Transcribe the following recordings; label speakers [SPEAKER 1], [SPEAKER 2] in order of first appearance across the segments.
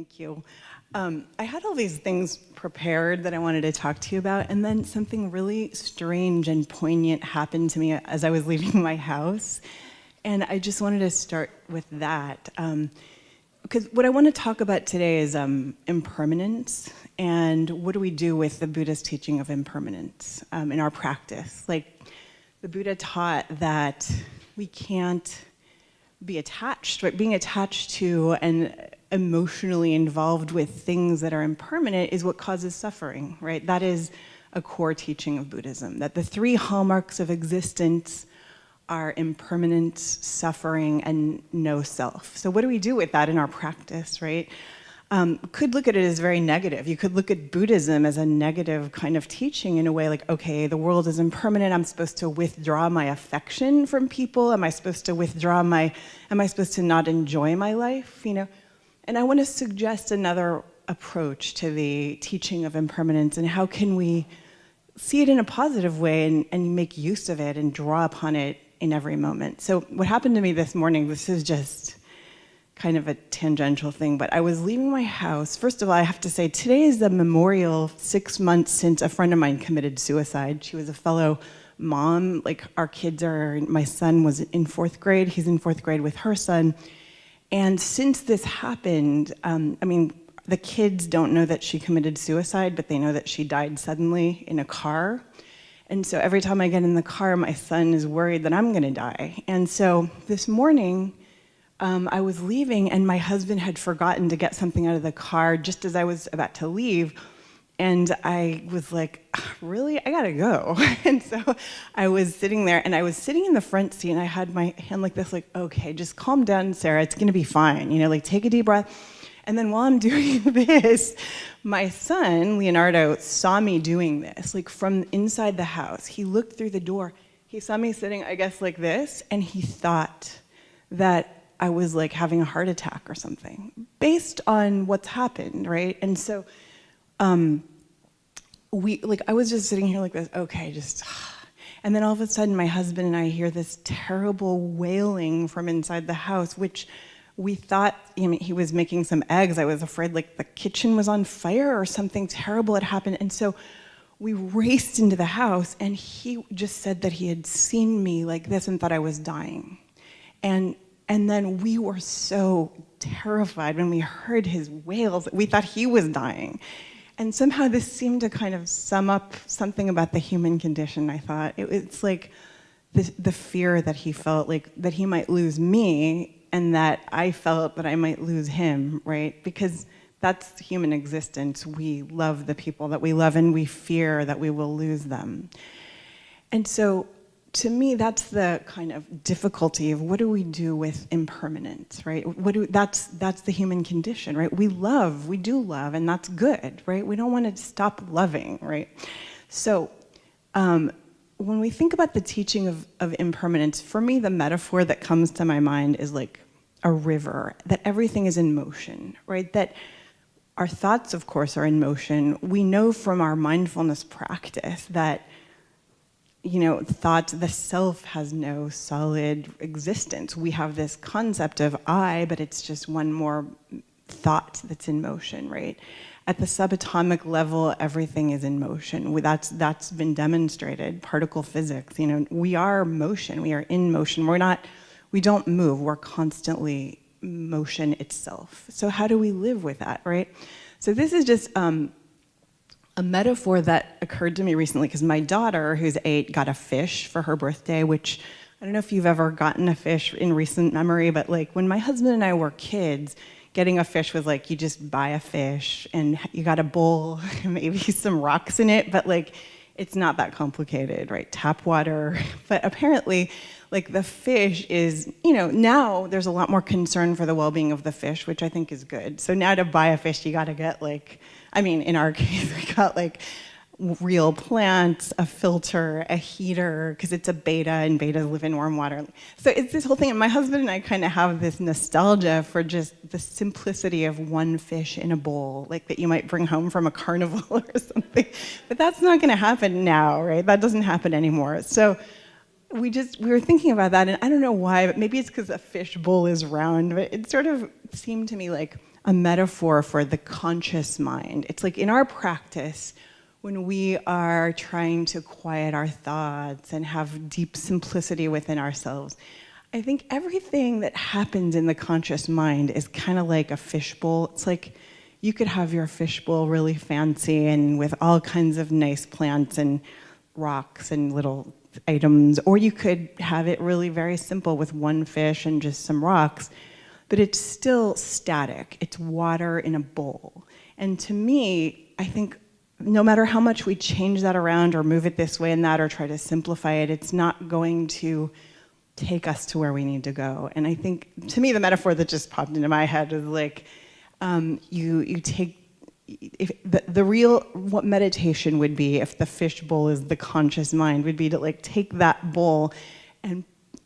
[SPEAKER 1] Thank you. I had all these things prepared that I wanted to talk to you about, and then something really strange and poignant happened to me as I was leaving my house. And I just wanted to start with that. Because what I want to talk about today is impermanence, and what do we do with the Buddha's teaching of impermanence in our practice. Like, the Buddha taught that we can't be attached, right? Being attached to and emotionally involved with things that are impermanent is what causes suffering, right? That is a core teaching of Buddhism, that the three hallmarks of existence are impermanence, suffering, and no self. So what do we do with that in our practice, right? Could look at it as very negative. You could look at Buddhism as a negative kind of teaching in a way like, okay, the world is impermanent, I'm supposed to withdraw my affection from people, am I supposed to not enjoy my life, you know? And I want to suggest another approach to the teaching of impermanence, and how can we see it in a positive way and make use of it and draw upon it in every moment. So what happened to me this morning, this is just kind of a tangential thing, but I was leaving my house. First of all, I have to say, today is the memorial 6 months since a friend of mine committed suicide. She was a fellow mom. Like, my son was in 4th grade. He's in 4th grade with her son. And since this happened, the kids don't know that she committed suicide, but they know that she died suddenly in a car. And so every time I get in the car, my son is worried that I'm gonna die. And so this morning, I was leaving, and my husband had forgotten to get something out of the car just as I was about to leave. And I was like, really? I gotta go. And so I was sitting there, and I was sitting in the front seat, and I had my hand like this, like, okay, just calm down, Sarah, it's gonna be fine. You know, like, take a deep breath. And then while I'm doing this, my son, Leonardo, saw me doing this, like, from inside the house. He looked through the door, he saw me sitting, I guess, like this, and he thought that I was like having a heart attack or something, based on what's happened, right? And so I was just sitting here like this, okay, and then all of a sudden my husband and I hear this terrible wailing from inside the house, which we thought, he was making some eggs. I was afraid like the kitchen was on fire or something terrible had happened. And so we raced into the house, and he just said that he had seen me like this and thought I was dying. And then we were so terrified when we heard his wails. We thought he was dying. And somehow this seemed to kind of sum up something about the human condition, I thought. It's like the fear that he felt, like that he might lose me, and that I felt that I might lose him, right? Because that's human existence. We love the people that we love, and we fear that we will lose them. And so, to me, that's the kind of difficulty of what do we do with impermanence, right? That's the human condition, right? We do love, and that's good, right? We don't want to stop loving, right? So when we think about the teaching of impermanence, for me, the metaphor that comes to my mind is like a river, that everything is in motion, right? That our thoughts, of course, are in motion. We know from our mindfulness practice that the self has no solid existence. We have this concept of I, but it's just one more thought that's in motion, right? At the subatomic level, everything is in motion. That's been demonstrated. Particle physics, we are motion. We are in motion. We don't move. We're constantly motion itself. So how do we live with that, right? So this is just a metaphor that occurred to me recently, because my daughter, who's 8, got a fish for her birthday, which I don't know if you've ever gotten a fish in recent memory, but like when my husband and I were kids, getting a fish was like you just buy a fish and you got a bowl, maybe some rocks in it, but like it's not that complicated, right? Tap water. But apparently, like the fish is, now there's a lot more concern for the well-being of the fish, which I think is good. So now to buy a fish, you got to get in our case, we got like real plants, a filter, a heater, because it's a beta, and betas live in warm water. So it's this whole thing, and my husband and I kind of have this nostalgia for just the simplicity of one fish in a bowl, like that you might bring home from a carnival or something. But that's not going to happen now, right? That doesn't happen anymore. So we were thinking about that, and I don't know why, but maybe it's because a fish bowl is round, but it sort of seemed to me like a metaphor for the conscious mind. It's like in our practice, when we are trying to quiet our thoughts and have deep simplicity within ourselves, I think everything that happens in the conscious mind is kind of like a fishbowl. It's like you could have your fishbowl really fancy and with all kinds of nice plants and rocks and little items, or you could have it really very simple with one fish and just some rocks, but it's still static. It's water in a bowl. And to me, I think no matter how much we change that around or move it this way and that or try to simplify it, it's not going to take us to where we need to go. And I think, to me, the metaphor that just popped into my head is like, you take, if the real, what meditation would be if the fish bowl is the conscious mind, would be to like take that bowl and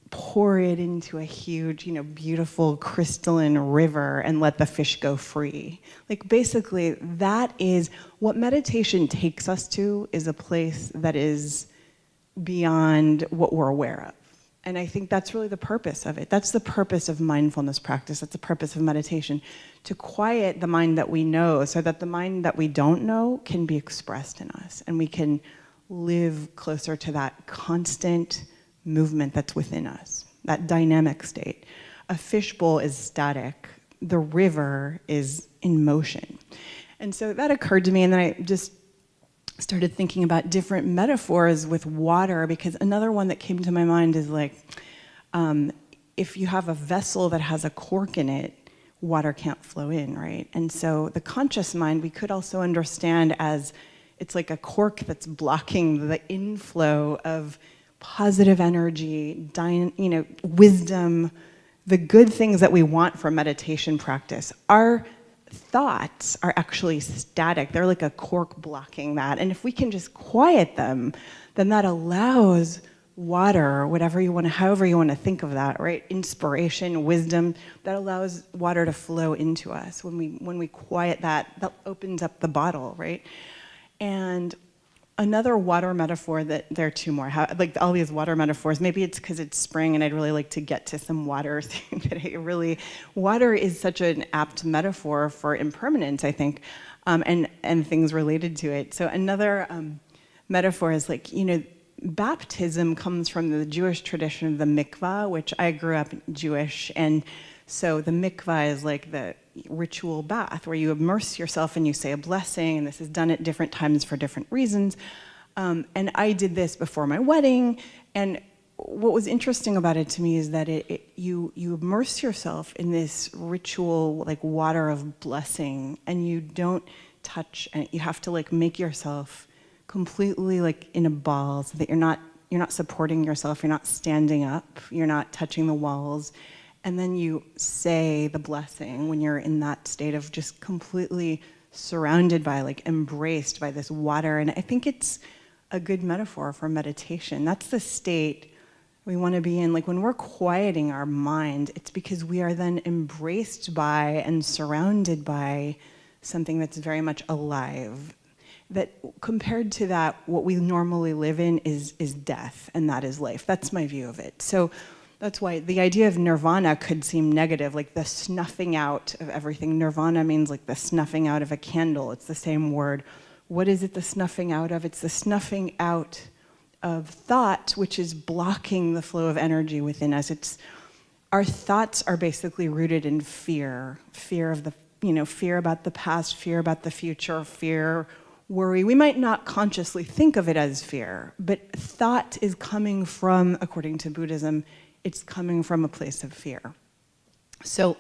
[SPEAKER 1] pour it into a huge, beautiful crystalline river and let the fish go free. Like basically that is what meditation takes us to, is a place that is beyond what we're aware of. And I think that's really the purpose of it. That's the purpose of mindfulness practice. That's the purpose of meditation, to quiet the mind that we know so that the mind that we don't know can be expressed in us and we can live closer to that constant movement that's within us, that dynamic state. A fishbowl is static. The river is in motion. And so that occurred to me, and then I just started thinking about different metaphors with water, because another one that came to my mind is like, if you have a vessel that has a cork in it, water can't flow in, right? And so the conscious mind, we could also understand as it's like a cork that's blocking the inflow of positive energy, wisdom, the good things that we want for meditation practice. Our thoughts are actually static. They're like a cork blocking that. And if we can just quiet them, then that allows water, whatever you want to, however you want to think of that, right? Inspiration, wisdom, that allows water to flow into us. When we quiet that, that opens up the bottle, right? And another water metaphor, that there are two more, like all these water metaphors, maybe it's because it's spring and I'd really like to get to some water today. Water is such an apt metaphor for impermanence, I think, and things related to it. So another metaphor is like, baptism comes from the Jewish tradition of the mikvah, which I grew up Jewish, and so the mikvah is like the ritual bath where you immerse yourself and you say a blessing, and this is done at different times for different reasons. And I did this before my wedding, and what was interesting about it to me is that you immerse yourself in this ritual, like water of blessing, and you don't touch, and you have to like make yourself completely like in a ball so that you're not supporting yourself, you're not standing up, you're not touching the walls. And then you say the blessing when you're in that state of just completely surrounded by, like embraced by this water. And I think it's a good metaphor for meditation. That's the state we want to be in. Like when we're quieting our mind, it's because we are then embraced by and surrounded by something that's very much alive. That compared to that, what we normally live in is death, and that is life. That's my view of it. So that's why the idea of nirvana could seem negative, like the snuffing out of everything. Nirvana means like the snuffing out of a candle. It's the same word. What is it the snuffing out of? It's the snuffing out of thought, which is blocking the flow of energy within us. Our thoughts are basically rooted in fear. Fear of fear about the past, fear about the future, fear, worry. We might not consciously think of it as fear, but thought is coming from, according to Buddhism, it's coming from a place of fear. So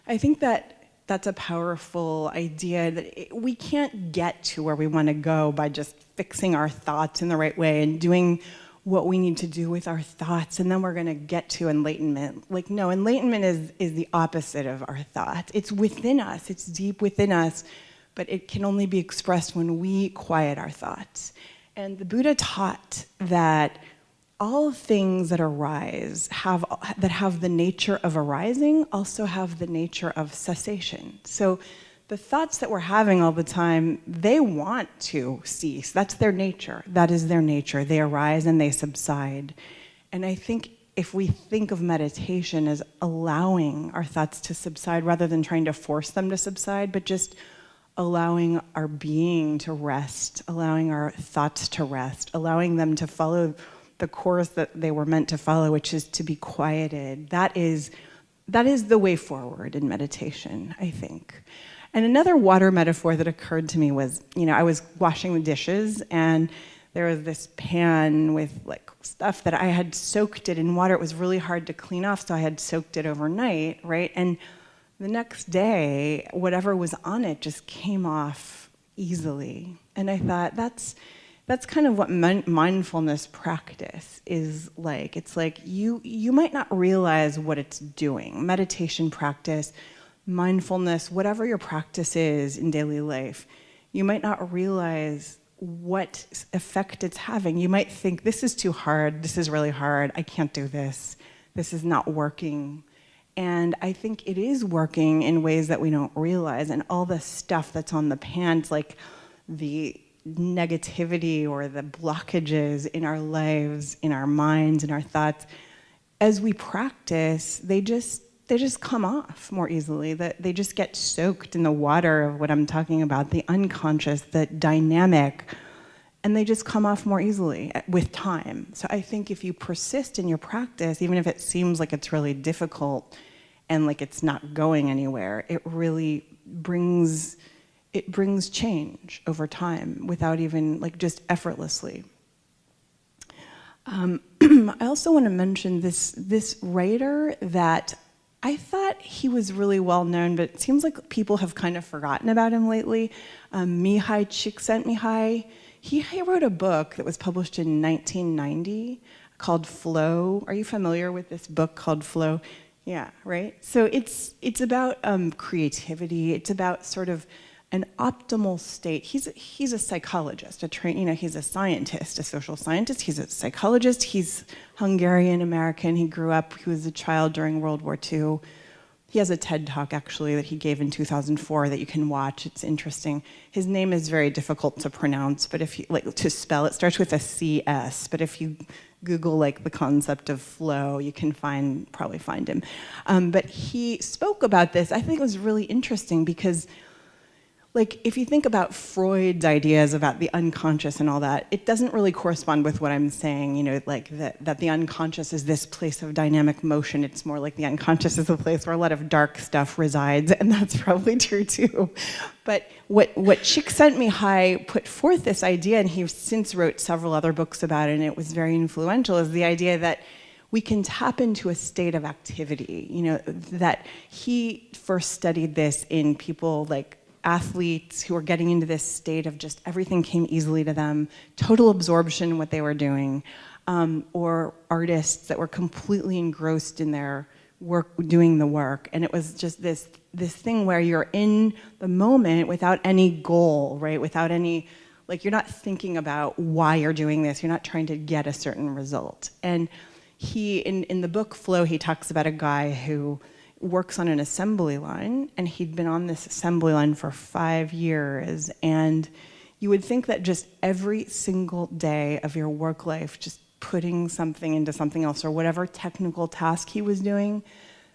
[SPEAKER 1] I think that's a powerful idea, that we can't get to where we want to go by just fixing our thoughts in the right way and doing what we need to do with our thoughts, and then we're going to get to enlightenment. Like, no, enlightenment is the opposite of our thoughts. It's within us. It's deep within us, but it can only be expressed when we quiet our thoughts. And the Buddha taught that all things that arise that have the nature of arising also have the nature of cessation. So the thoughts that we're having all the time, they want to cease. That's their nature. That is their nature. They arise and they subside. And I think if we think of meditation as allowing our thoughts to subside rather than trying to force them to subside, but just allowing our being to rest, allowing our thoughts to rest, allowing them to follow the course that they were meant to follow, which is to be quieted. That is the way forward in meditation, I think. And another water metaphor that occurred to me was, I was washing the dishes and there was this pan with like stuff that I had soaked it in water. It was really hard to clean off, so I had soaked it overnight, right? And the next day, whatever was on it just came off easily. And I thought, that's kind of what mindfulness practice is like. It's like you might not realize what it's doing. Meditation practice, mindfulness, whatever your practice is in daily life, you might not realize what effect it's having. You might think, this is too hard, this is really hard, I can't do this is not working. And I think it is working in ways that we don't realize. And all the stuff that's on the pan, like the negativity or the blockages in our lives, in our minds, in our thoughts, as we practice, they just come off more easily. They just get soaked in the water of what I'm talking about, the unconscious, the dynamic, and they just come off more easily with time. So I think if you persist in your practice, even if it seems like it's really difficult and like it's not going anywhere, it really brings change over time without even, like, just effortlessly. I also want to mention this writer that I thought he was really well known, but it seems like people have kind of forgotten about him lately. Mihai Csikszentmihalyi. He wrote a book that was published in 1990 called Flow. Are you familiar with this book called Flow? Yeah, right? So it's about creativity. It's about sort of an optimal state. He's a psychologist, he's a scientist, a social scientist. He's a psychologist. He's Hungarian American. He grew up, he was a child during World War II. He has a TED Talk, actually, that he gave in 2004 that you can watch. It's interesting. His name is very difficult to pronounce, but if you, to spell, it starts with a CS, but if you Google, the concept of flow, you can probably find him. But he spoke about this. I think it was really interesting because, if you think about Freud's ideas about the unconscious and all that, it doesn't really correspond with what I'm saying, that the unconscious is this place of dynamic motion. It's more like the unconscious is a place where a lot of dark stuff resides, and that's probably true too. But what Csikszentmihalyi put forth this idea, and he since wrote several other books about it, and it was very influential, is the idea that we can tap into a state of activity. That he first studied this in people like athletes who were getting into this state of just everything came easily to them, total absorption in what they were doing, or artists that were completely engrossed in their work, doing the work. And it was just this thing where you're in the moment without any goal, right? Without any, you're not thinking about why you're doing this. You're not trying to get a certain result. And he, in the book Flow, he talks about a guy who works on an assembly line, and he'd been on this assembly line for 5 years, and you would think that just every single day of your work life, just putting something into something else, or whatever technical task he was doing,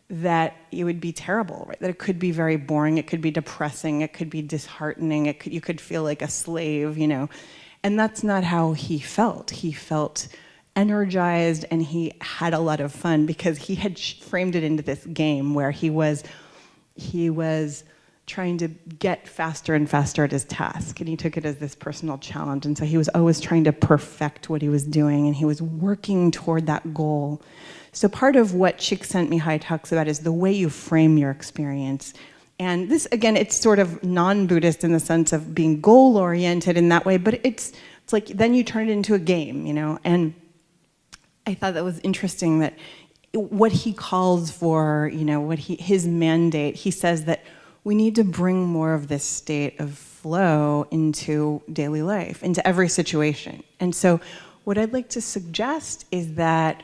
[SPEAKER 1] that it would be terrible, right? That it could be very boring, it could be depressing, it could be disheartening, you could feel like a slave, And that's not how he felt. He felt energized, and he had a lot of fun because he had framed it into this game where he was trying to get faster and faster at his task, and he took it as this personal challenge, and so he was always trying to perfect what he was doing, and he was working toward that goal. So part of what Csikszentmihalyi talks about is the way you frame your experience. And this, again, it's sort of non-Buddhist in the sense of being goal-oriented in that way, but it's like then you turn it into a game, and I thought that was interesting that what he calls for, his mandate, he says that we need to bring more of this state of flow into daily life, into every situation. And so what I'd like to suggest is that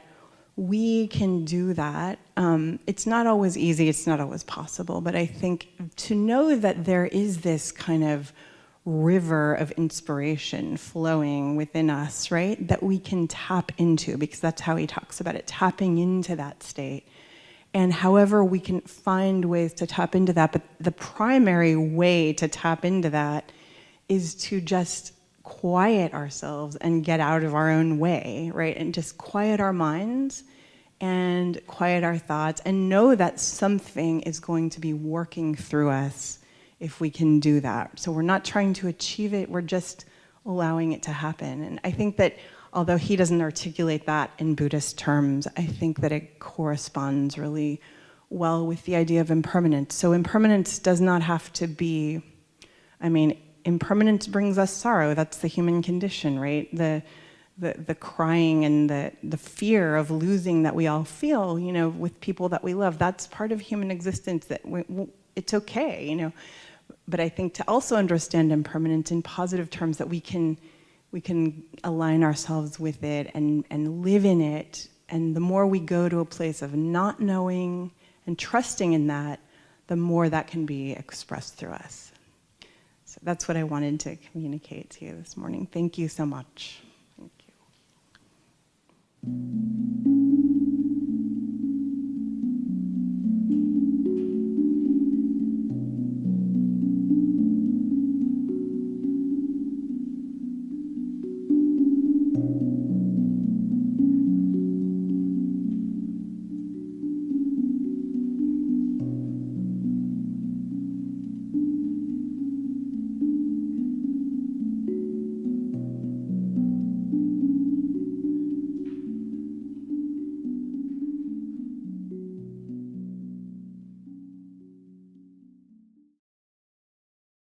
[SPEAKER 1] we can do that. It's not always easy, it's not always possible, but I think to know that there is this kind of river of inspiration flowing within us, right? That we can tap into, because that's how he talks about it, tapping into that state. And however we can find ways to tap into that, but the primary way to tap into that is to just quiet ourselves and get out of our own way, right? And just quiet our minds and quiet our thoughts and know that something is going to be working through us if we can do that. So we're not trying to achieve it, we're just allowing it to happen. And I think that although he doesn't articulate that in Buddhist terms, I think that it corresponds really well with the idea of impermanence. So impermanence does not have to be, impermanence brings us sorrow. That's the human condition, right? The crying and the fear of losing that we all feel, with people that we love. That's part of human existence. That it's okay, But I think to also understand impermanence in positive terms, that we can align ourselves with it and live in it. And the more we go to a place of not knowing and trusting in that, the more that can be expressed through us. So that's what I wanted to communicate to you this morning. Thank you so much. Thank you.